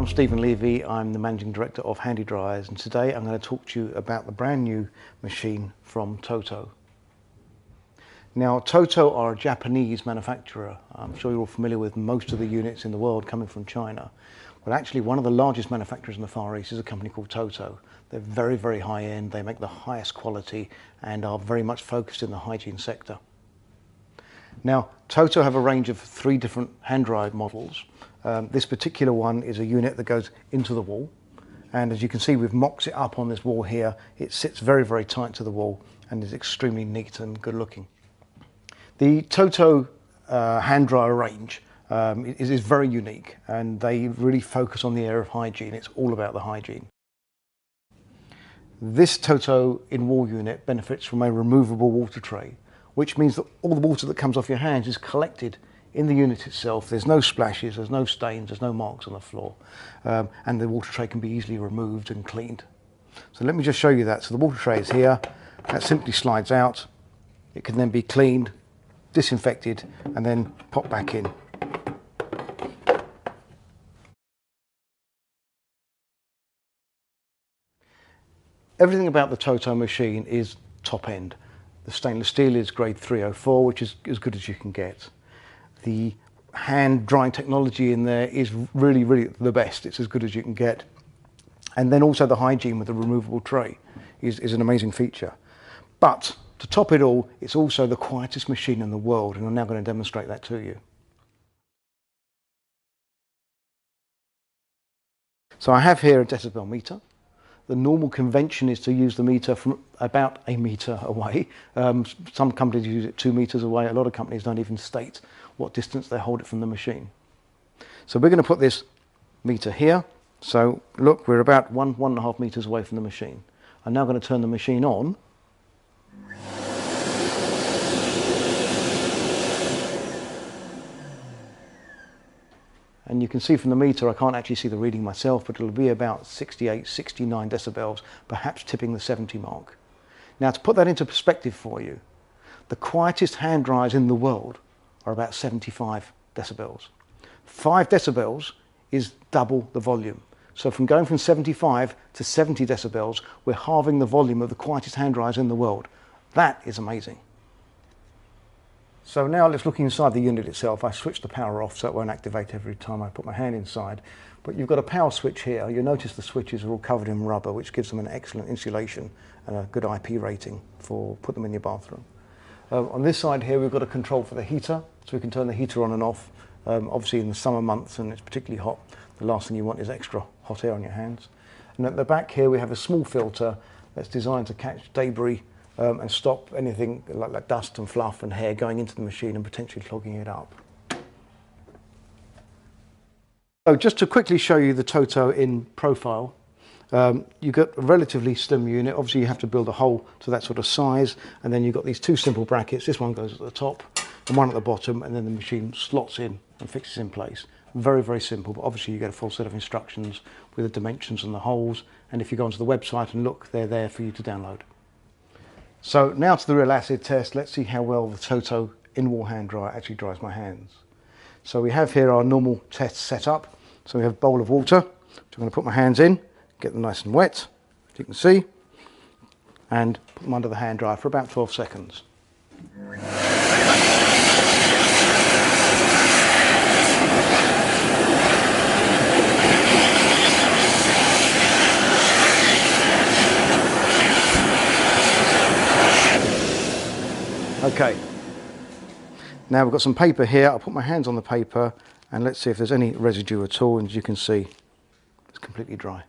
I'm Stephen Levy. I'm the Managing Director of Handy Dryers, and today I'm going to talk to you about the brand new machine from TOTO. Now, TOTO are a Japanese manufacturer. I'm sure you're all familiar with most of the units in the world coming from China. Well, actually, one of the largest manufacturers in the Far East is a company called TOTO. They're very, very high end. They make the highest quality and are very much focused in the hygiene sector. Now, TOTO have a range of 3 different hand dryer models. This particular one is a unit that goes into the wall, and as you can see, we've mocked it up on this wall here. It sits very, very tight to the wall and is extremely neat and good looking. The TOTO hand dryer range is very unique, and they really focus on the area of hygiene. It's all about the hygiene. This TOTO in-wall unit benefits from a removable water tray, which means that all the water that comes off your hands is collected in the unit itself. There's no splashes, there's no stains, there's no marks on the floor, and the water tray can be easily removed and cleaned. So let me just show you that. So the water tray is here, that simply slides out. It can then be cleaned, disinfected, and then popped back in. Everything about the TOTO machine is top end. The stainless steel is grade 304, which is as good as you can get. The hand drying technology in there is really, really the best. It's as good as you can get. And then also the hygiene with the removable tray is an amazing feature. But to top it all, it's also the quietest machine in the world, and I'm now going to demonstrate that to you. So I have here a decibel meter. The normal convention is to use the meter from about 1 meter away. Some companies use it 2 meters away. A lot of companies don't even state what distance they hold it from the machine. So we're going to put this meter here. So look, we're about 1.5 meters away from the machine. I'm now going to turn the machine on. And you can see from the meter, I can't actually see the reading myself, but it'll be about 68, 69 decibels, perhaps tipping the 70 mark. Now, to put that into perspective for you, the quietest hand dryers in the world are about 75 decibels. 5 decibels is double the volume. So from going from 75 to 70 decibels, we're halving the volume of the quietest hand dryers in the world. That is amazing. So now let's look inside the unit itself. I switched the power off so it won't activate every time I put my hand inside. But you've got a power switch here. You'll notice the switches are all covered in rubber, which gives them an excellent insulation and a good IP rating for put them in your bathroom. On this side here, we've got a control for the heater, so we can turn the heater on and off. Obviously in the summer months and it's particularly hot, the last thing you want is extra hot air on your hands. And at the back here, we have a small filter that's designed to catch debris and stop anything like dust and fluff and hair going into the machine and potentially clogging it up. So just to quickly show you the TOTO in profile, you've got a relatively slim unit. Obviously you have to build a hole to that sort of size, and then you've got these 2 simple brackets. This one goes at the top and one at the bottom, and then the machine slots in and fixes in place. Very, very simple, but obviously you get a full set of instructions with the dimensions and the holes, and if you go onto the website and look, they're there for you to download. So now to the real acid test. Let's see how well the TOTO in-wall hand dryer actually dries my hands. So we have here our normal test set up. So we have a bowl of water, which I'm going to put my hands in, get them nice and wet, as you can see, and put them under the hand dryer for about 12 seconds. Okay, now we've got some paper here. I'll put my hands on the paper and let's see if there's any residue at all. And as you can see, it's completely dry.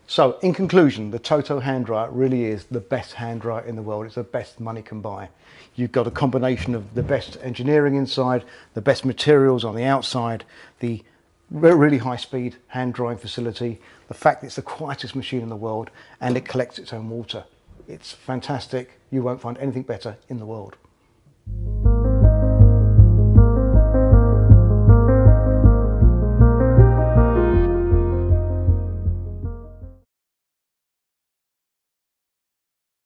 So in conclusion, the TOTO hand dryer really is the best hand dryer in the world. It's the best money can buy. You've got a combination of the best engineering inside, the best materials on the outside, the really high speed hand drying facility, the fact that it's the quietest machine in the world, and it collects its own water. It's fantastic. You won't find anything better in the world.